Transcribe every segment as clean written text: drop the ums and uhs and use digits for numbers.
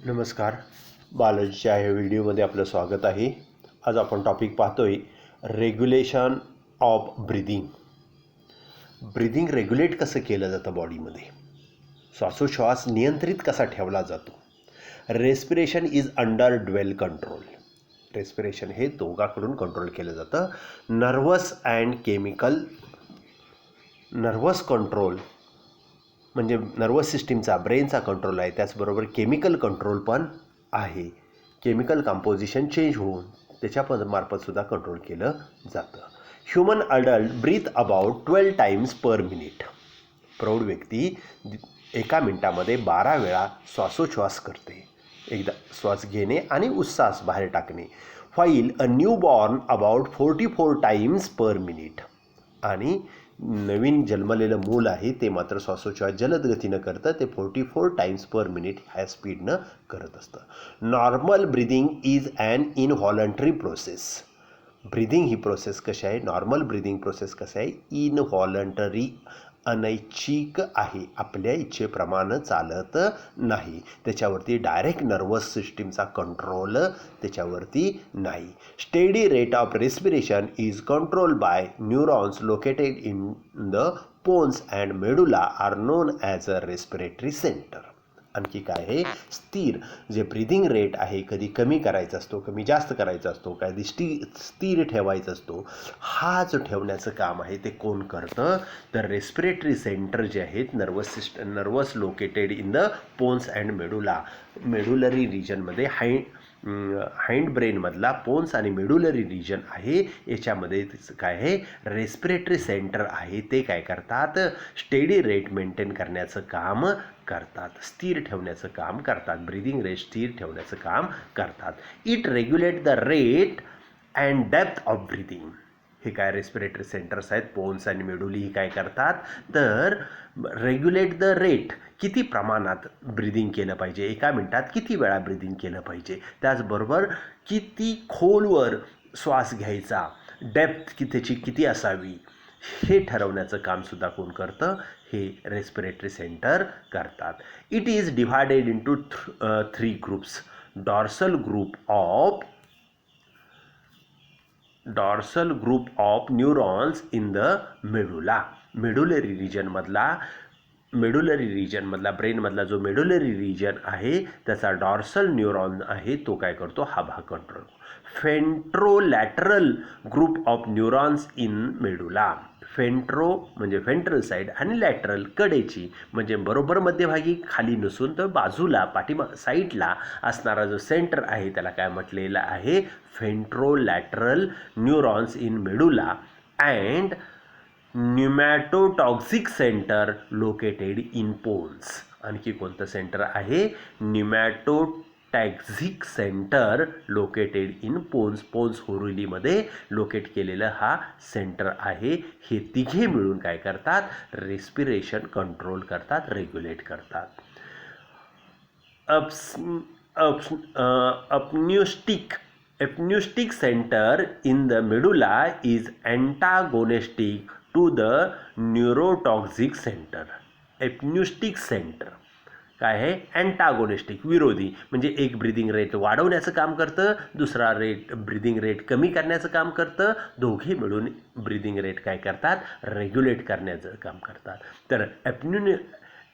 नमस्कार, बालाजीच्या ह्या व्हिडिओमध्ये आपलं स्वागत आहे. आज आपण टॉपिक पाहतोय regulation of breathing. Breathing regulate कसं केलं जातं बॉडीमध्ये, श्वासोच्छ्वास नियंत्रित कसा ठेवला जातो. Respiration is under dual control. Respiration हे दोघांकडून कंट्रोल केलं जातं. Nervous and chemical. Nervous control म्हणजे नर्वस सिस्टीमचा, ब्रेनचा कंट्रोल आहे, त्याचबरोबर केमिकल कंट्रोल पण आहे. केमिकल कंपोजिशन चेंज होऊन त्याच्या मार्फतसुद्धा कंट्रोल केलं जातं. Human adult breathe about 12 times per minute. प्रौढ व्यक्ती एका मिनिटामध्ये 12 वेळा श्वासोच्छ्वास करते. एकदा श्वास घेणे आणि उच्छ्वास बाहेर टाकणे. While a new born about 44 times per minute. आणि नवीन जन्मलेलं मूल आहे ते मात्र श्वासोच्छ्वास जलद गतीनं करतं. ते 44 टाइम्स पर मिनिट ह्या स्पीडनं करत असतं. Normal breathing is an involuntary process. Breathing ही प्रोसेस कशी आहे, नॉर्मल ब्रिदिंग प्रोसेस कसं आहे, इनव्हॉलंटरी, अनैच्छिक आहे, आपल्या इच्छेप्रमाणे चालत नाही. त्याच्यावरती डायरेक्ट नर्वस सिस्टीमचा कंट्रोल त्याच्यावरती नाही. Steady rate of respiration is control by neurons located in the pons and medulla are known as a respiratory centre. आणखी काय आहे, स्थिर जे ब्रिदिंग रेट आहे, कधी कमी करायचा असतो, कमी जास्त करायचा असतो, कधी स्थिर ठेवायचा असतो. हा जो ठेवण्याचं काम आहे ते कोण करतं, तर रेस्पिरेटरी सेंटर जे आहेत, nervous located in the pons and medulla. Medullary रिजनमध्ये हाइंड ब्रेनमधला पोन्स आणि मेडुलरी रिजन आहे, याच्यामध्ये काय आहे, रेस्पिरेटरी सेंटर आहे. ते काय करतात, स्टेडी रेट मेंटेन करण्याचं काम करतात, स्थिर ठेवण्याचं काम करतात, ब्रीदिंग रेट स्थिर ठेवण्याचं काम करतात. It regulate the rate and depth of breathing. हे काय रेस्पिरेटरी सेंटर्स आहेत, पोन्स आणि मेडुली, ही काय करतात, तर रेग्युलेट द रेट, किती प्रमाणात ब्रीदिंग केलं पाहिजे, एका मिनिटात किती वेळा ब्रीदिंग केलं पाहिजे, त्याचबरोबर किती खोलवर श्वास घ्यायचा, डेप्थ त्याची किती असावी, हे ठरवण्याचं कामसुद्धा कोण करतं, हे रेस्पिरेटरी सेंटर करतात. It is divided into 3 groups. Dorsal group of neurons in the medulla. Medullary रिजनमधला ब्रेनमधला जो मेडुलरी रिजन आहे, त्याचा डॉर्सल न्यूरॉन आहे, तो काय करतो, हा भाग control. Ventrolateral group of neurons in medulla. Ventro म्हणजे व्हेंट्रल साईड आणि लॅटरल कडेची, म्हणजे बरोबर मध्यभागी खाली नसून तर बाजूला साईडला असणारा जो सेंटर आहे, त्याला काय म्हटलेलं आहे, ventrolateral neurons in medulla. And pneumotaxic centre located in pons. आणखी कोणतं सेंटर आहे, pneumotaxic centre located in pons. Pons होरुलीमध्ये लोकेट केलेलं हा सेंटर आहे. हे तिघे मिळून काय करतात, रेस्पिरेशन कंट्रोल करतात, रेग्युलेट करतात. Apneustic center in the medulla is antagonistic to the neurotoxic center. Apneustic center काय आहे, अँटागोनिस्टिक, विरोधी, म्हणजे एक ब्रिदिंग रेट वाढवण्याचं काम करतं, दुसरा ब्रिदिंग रेट कमी करण्याचं काम करतं. दोघे मिळून ब्रिदिंग रेट काय करतात, रेग्युलेट करण्याचं काम करतात. तर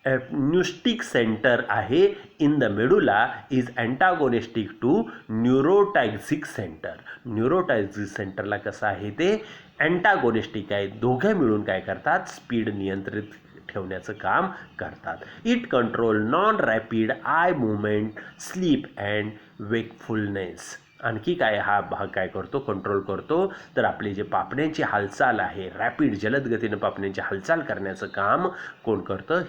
ॲप्न्यूस्टिक सेंटर आहे in the medulla is antagonistic to neurotoxic centre. Neurotoxic सेंटरला कसं आहे, ते अँटागोनिस्टिक आहे, दोघे मिळून काय करतात, स्पीड नियंत्रित ठेवण्याचं काम करतात. It control non rapid I movement, sleep and wakefulness. आणखी काय हा भाग काय करतो, कंट्रोल करतो, तर आपली जे पापण्यांची हालचाल आहे, रॅपिड जलद गतीनं पापण्यांची हालचाल करण्याचं काम कोण करतं,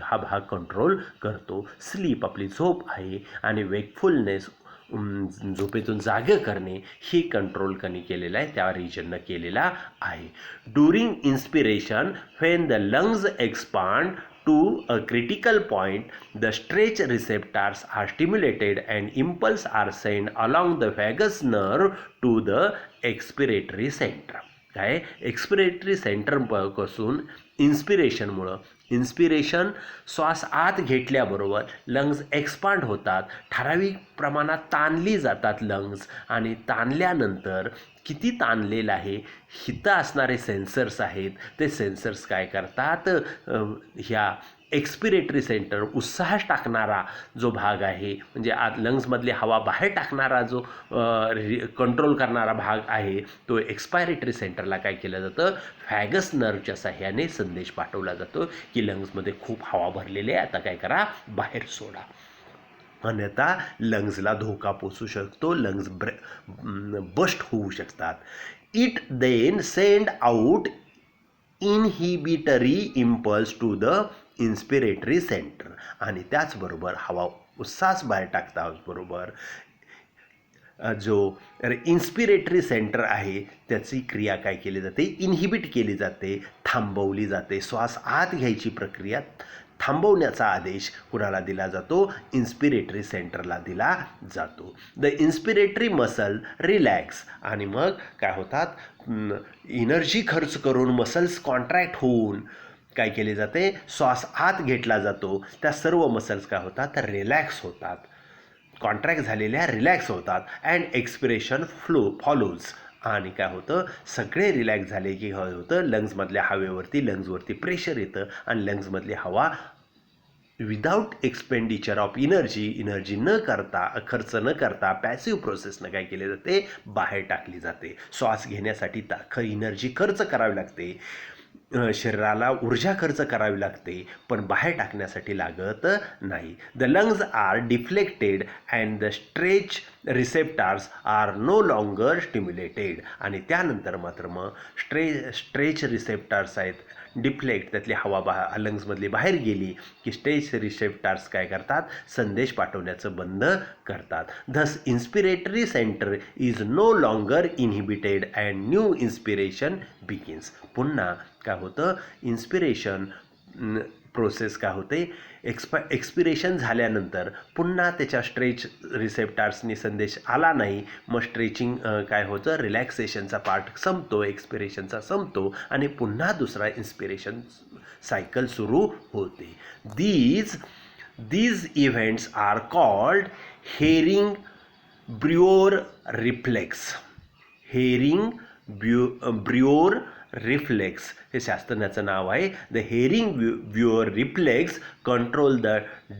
हा भाग कंट्रोल करतो. स्लीप आपली झोप आहे, आणि वेकफुलनेस झोपेतून जागे करणे, ही कंट्रोल कधी केलेलं आहे, त्या रिजननं केलेला आहे. During inspiration when the lungs expand to a critical point, the stretch receptors are stimulated and impulse are sent along the vagus nerve to the expiratory center. काय, एक्सपिरेटरी सेंटरपासून इन्स्पिरेशनमुळं इन्स्पिरेशन, श्वास आत घेतल्याबरोबर लंग्स एक्सपांड होतात, ठराविक प्रमाणात ताणली जातात lungs, आणि ताणल्यानंतर किती ताणलेलं आहे, हिथं असणारे सेन्सर्स आहेत, ते सेन्सर्स काय करतात, ह्या एक्सपिरेटरी सेंटर, उत्साह टाकणारा जो भाग आहे, म्हणजे आत लंग्समधली हवा बाहेर टाकणारा जो कंट्रोल करणारा भाग आहे, तो एक्सपायरेटरी सेंटरला काय केलं जातं, फॅगस नर्वच्या साह्याने संदेश पाठवला जातो की लंग्समध्ये खूप हवा भरलेली आहे, आता काय करा, बाहेर सोडा, अन्यथा लंग्सला धोका पोचू शकतो, लंग्स बस्ट होऊ शकतात. It then send out inhibitory impulse to the inspiratory centre, आणि त्याचबरोबर हवा उत्साह बाहेर टाकताबरोबर जो इन्स्पिरेटरी सेंटर आहे त्याची क्रिया काय केली जाते, इनहिबिट केली जाते, थांबवली जाते. श्वास आत घ्यायची प्रक्रिया थांबवण्याचा आदेश कुणाला दिला जातो, इन्स्पिरेटरी सेंटरला दिला जातो. द इन्स्पिरेटरी मसल रिलॅक्स, आणि मग काय होतात, एनर्जी खर्च करून मसल्स कॉन्ट्रॅक्ट होऊन काय केले जाते, श्वास आत घेतला जातो, त्या सर्व मसल्स काय होतात, तर रिलॅक्स होतात, कॉन्ट्रॅक्ट झालेल्या रिलॅक्स होतात, अँड एक्सपिरेशन फॉलोज, आणि काय होतं, सगळे रिलॅक्स झाले की काय होतं, लंग्समधल्या हवेवरती लंग्सवरती प्रेशर येतं, आणि लंग्समधली हवा विदाऊट एक्सपेंडिचर ऑफ एनर्जी न करता, खर्च न करता, पॅसिव्ह प्रोसेसनं काय केले जाते, बाहेर टाकली जाते. श्वास घेण्यासाठी एनर्जी खर्च करावी लागते, शरीराला ऊर्जा खर्च करावी लागते, पण बाहेर टाकण्यासाठी लागत नाही. The lungs are deflected and the stretch receptors are no longer stimulated, आणि त्यानंतर मात्र मग स्ट्रेच रिसेप्टार्स आहेत डिफ्लेक्ट, त्यातली हवा लंग्समधली बाहेर गेली की स्ट्रेच रिसेप्टार्स काय करतात, संदेश पाठवण्याचं बंद करतात. Thus inspiratory centre is no longer inhibited and new inspiration begins. पुन्हा काय होतं, इन्स्पिरेशन प्रोसेस काय होते, एक्सपिरेशन झाल्यानंतर पुन्हा त्याच्या स्ट्रेच रिसेप्टार्सनी संदेश आला नाही, मग स्ट्रेचिंग काय होतं, रिलॅक्सेशनचा पार्ट संपतो, एक्सपिरेशनचा संपतो, आणि पुन्हा दुसरा इन्स्पिरेशन सायकल सुरू होते. These events are called Hering Breuer reflex. Hering Breuer reflex हे शास्त्रज्ञाचं नाव आहे. The Hering Breuer reflex control the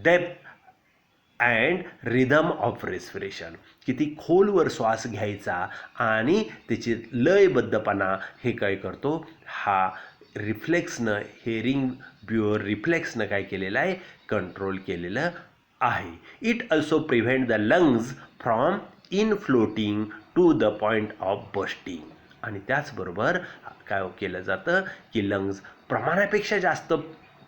depth and rhythm of respiration. किती खोलवर श्वास घ्यायचा आणि त्याची लयबद्धपणा हे काय करतो, हा रिफ्लेक्सनं, हेरिंग ब्रुअर रिफ्लेक्सनं काय केलेलं आहे, कंट्रोल केलेलं आहे. It also prevent the lungs from inflating to the point of bursting, आणि त्याचबरोबर काय केलं जातं की लंग्स प्रमाणापेक्षा जास्त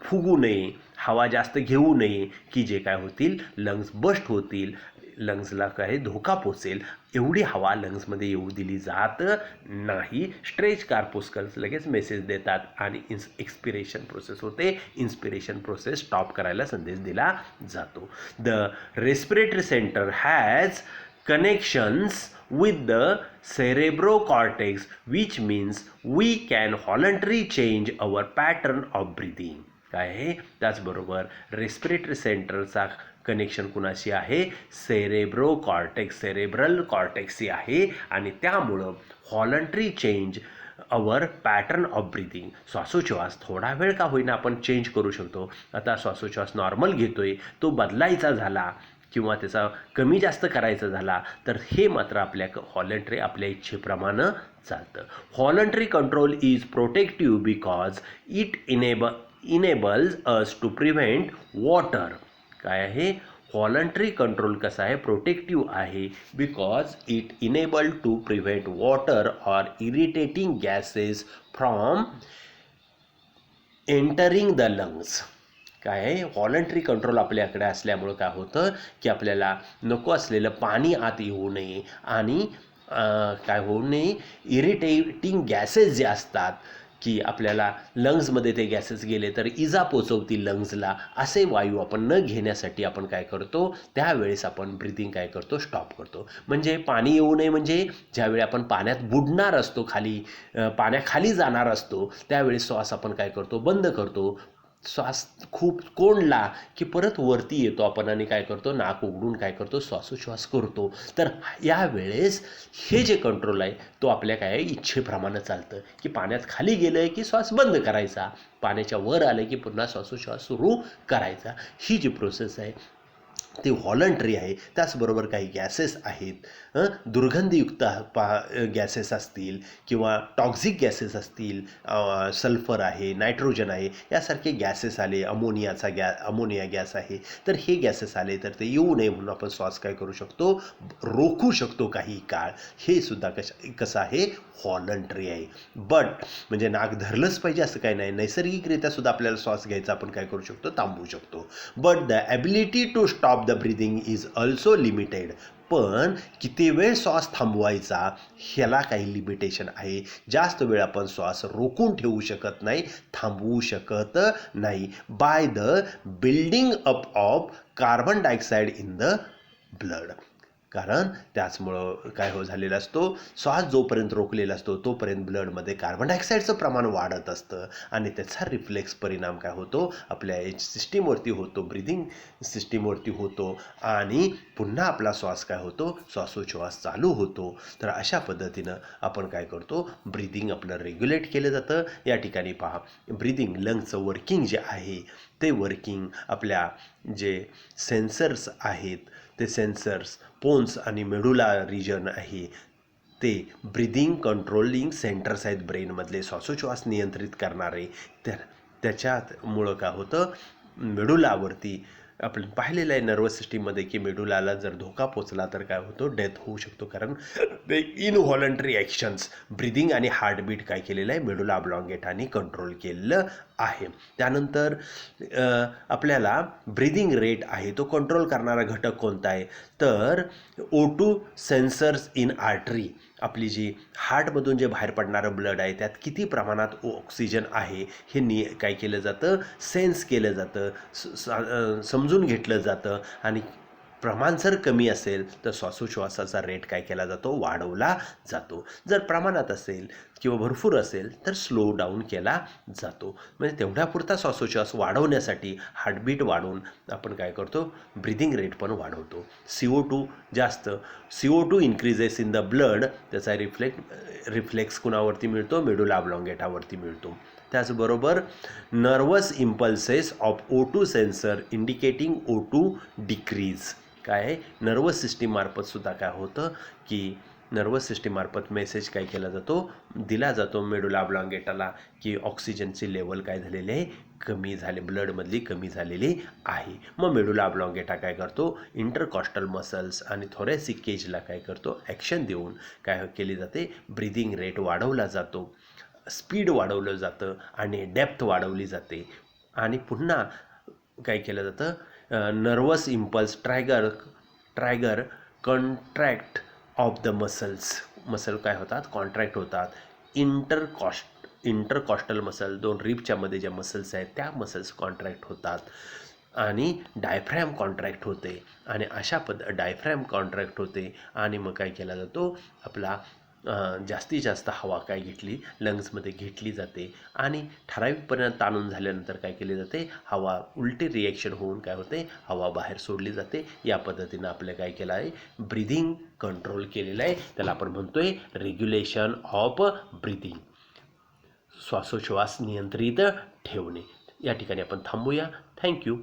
फुगू नये, हवा जास्त घेऊ नये, की जे काय होतील, लंग्स बस्ट होतील, लंग्सला काय धोका पोचेल, एवढी हवा लंग्समध्ये येऊ दिली जात नाही. स्ट्रेच कार्पोस्कल्स लगेच मेसेज देतात आणि एक्सपिरेशन प्रोसेस होते, इन्स्पिरेशन प्रोसेस स्टॉप करायला संदेश दिला जातो. The respiratory centre has connections with the cerebrocortex, which means we can voluntarily change our pattern of breathing. काय आहे, त्याचबरोबर रेस्पिरेटरी सेंटरचा कनेक्शन कुणाशी आहे, सेरेब्रल कॉर्टेक्सशी आहे, आणि त्यामुळं voluntary change our pattern of breathing, श्वासोच्छ्वास थोडा वेळ का होईना आपण चेंज करू शकतो. आता श्वासोच्छ्वास नॉर्मल घेतोय, तो बदलायचा झाला किंवा त्याचा कमी जास्त करायचा झाला तर हे मात्र आपल्या व्हॉलंटरी, आपल्या इच्छेप्रमाणे चालतं. Voluntary control is protective because it enables us to prevent water. काय आहे, व्हॉलंटरी कंट्रोल कसा आहे, प्रोटेक्टिव्ह आहे, because it enable to prevent water or irritating gases from entering the lungs. काय आहे, व्हॉलंटरी कंट्रोल आपल्याकडे असल्यामुळं काय होतं की आपल्याला नको असलेलं पाणी आत येऊ नये, आणि काय होऊ नये, इरिटेटिंग गॅसेस जे असतात की आपल्याला लंग्समध्ये ते गॅसेस गेले तर इजा पोचवतील लंग्सला, असे वायू आपण न घेण्यासाठी आपण काय करतो, त्यावेळेस आपण ब्रिथिंग काय करतो, स्टॉप करतो. म्हणजे पाणी येऊ नये, म्हणजे ज्यावेळी आपण पाण्यात बुडणार असतो, खाली पाण्याखाली जाणार असतो, त्यावेळेस श्वास आपण काय करतो, बंद करतो. श्वास खूप कोंडला की परत वरती येतो आपण आणि काय करतो, नाक उघडून काय करतो, श्वासोच्छ्वास करतो. तर यावेळेस हे जे कंट्रोल आहे तो आपल्या काय इच्छेप्रमाणे चालतं, की पाण्यात खाली गेलं की श्वास बंद करायचा, पाण्याच्या वर आलं की पुन्हा श्वासोच्छ्वास सुरू करायचा. ही जी प्रोसेस आहे ती व्हॉलंटरी आहे. त्याचबरोबर काही गॅसेस आहेत, दुर्गंधीयुक्त गॅसेस असतील किंवा टॉक्झिक गॅसेस असतील, सल्फर आहे, नायट्रोजन आहे, यासारखे गॅसेस आले, अमोनिया गॅस आहे, तर हे गॅसेस आले तर ते येऊ नये म्हणून आपण श्वास काय करू शकतो, रोखू शकतो काही काळ. हे सुद्धा कसं आहे, व्हॉलंटरी आहे. बट म्हणजे नाक धरलंच पाहिजे असं काही नाही, नैसर्गिकरित्या सुद्धा आपल्याला श्वास घ्यायचा आपण काय करू शकतो, थांबवू शकतो. But the ability to stop the breathing is also limited. पण किती वेळ श्वास थांबवायचा ह्याला काही लिमिटेशन आहे. जास्त वेळ आपण श्वास रोखून ठेवू शकत नाही, थांबवू शकत नाही, by the building up of carbon dioxide in the blood. कारण त्याचमुळं काय झालेला असतो, श्वास जोपर्यंत रोखलेला असतो तोपर्यंत ब्लडमध्ये कार्बन डायऑक्साईडचं प्रमाण वाढत असतं आणि त्याचा रिफ्लेक्स परिणाम काय होतो, आपल्या सिस्टीमवरती होतो, ब्रिदिंग सिस्टीमवरती होतो आणि पुन्हा आपला श्वास काय होतो, श्वासोच्छ्वास चालू होतो. तर अशा पद्धतीनं आपण काय करतो, ब्रिदिंग आपलं रेग्युलेट केलं जातं. या ठिकाणी पहा, ब्रिदिंग लंग्सचं वर्किंग जे आहे ते वर्किंग आपल्या जे सेन्सर्स आहेत ते सेन्सर्स पोन्स आणि मेडुला रिजन आहे ते ब्रिदिंग कंट्रोलिंग सेंटर्स आहेत ब्रेनमधले, श्वासोच्छ्वास नियंत्रित करणारे. त्याच्यामुळं काय होतं, मेडुलावरती आपण पाहिलेलं आहे नर्वस सिस्टीममध्ये की मेडुलाला जर धोका पोचला तर काय होतो, डेथ होऊ शकतो. कारण ते इनव्हॉलंटरी ॲक्शन्स ब्रिदिंग आणि हार्टबीट काय केलेलं आहे, मेडुला ऑब्लॉंगेटाने कंट्रोल केलेलं आहे. त्यानंतर आपल्याला ब्रिदिंग रेट आहे तो कंट्रोल करणारा घटक कोणता आहे, तर O2 सेन्सर्स इन आर्टरी. आपली जी हार्टमधून जे बाहेर पडणारं ब्लड आहे त्यात किती प्रमाणात ऑक्सिजन आहे हे काय केलं जातं, सेन्स केलं जातं, समजून घेतलं जातं. आणि प्रमाण जर कमी असेल तर श्वासोच्छ्वासाचा रेट काय केला जातो, वाढवला जातो. जर प्रमाणात असेल किंवा भरपूर असेल तर स्लो डाऊन केला जातो. म्हणजे तेवढ्यापुरता श्वासोच्छ्वास वाढवण्यासाठी हार्टबीट वाढवून आपण काय करतो, ब्रिदिंग रेट पण वाढवतो. CO2 जास्त, CO2 increases in the blood, त्याचा रिफ्लेक्स कुणावरती मिळतो, मेडुला ऑब्लॉंगेटावरती मिळतो. त्याचबरोबर nervous impulses of O2 sensor indicating O2 decrease. काय आहे, नर्वस सिस्टीममार्फत सुद्धा काय होतं की नर्वस सिस्टीममार्फत मेसेज काय केला जातो, दिला जातो मेडुला ऑब्लॉंगेटाला की ऑक्सिजनची लेवल काय झालेली आहे, कमी झाले, ब्लडमधली कमी झालेली आहे. मग मेडुला ऑब्लॉंगेटा काय करतो, इंटरकॉस्टल मसल्स आणि थोरॅसिक केजला काय करतो, ॲक्शन देऊन काय केली जाते, ब्रिदिंग रेट वाढवला जातो, स्पीड वाढवलं जातं आणि डेप्थ वाढवली जाते. आणि पुन्हा काय केलं जातं, nervous impulse trigger contract of the muscle काय होतात, कॉन्ट्रॅक्ट होतात. इंटरकॉस्टल मसल, दोन रिबच्या मध्ये ज्या मसल्स आहेत त्या मसल्स कॉन्ट्रॅक्ट होतात आणि डायफ्रॅम कॉन्ट्रॅक्ट होते. आणि अशा डायफ्रॅम कॉन्ट्रॅक्ट होते आणि मग काय केला जातो, आपला जास्तीत जास्त हवा काय लंग्समध्ये घेतली जाते आणि ठराविकपर्यंत ताणून झाल्यानंतर काय केले जाते, हवा उलटी रिॲक्शन होऊन काय होते, हवा बाहेर सोडली जाते. या पद्धतीनं आपलं काय केलं आहे, ब्रिदिंग कंट्रोल केलेलं आहे. त्याला आपण म्हणतोय रेग्युलेशन ऑफ ब्रिदिंग, श्वासोच्छ्वास नियंत्रित ठेवणे. या ठिकाणी आपण थांबूया. थँक्यू.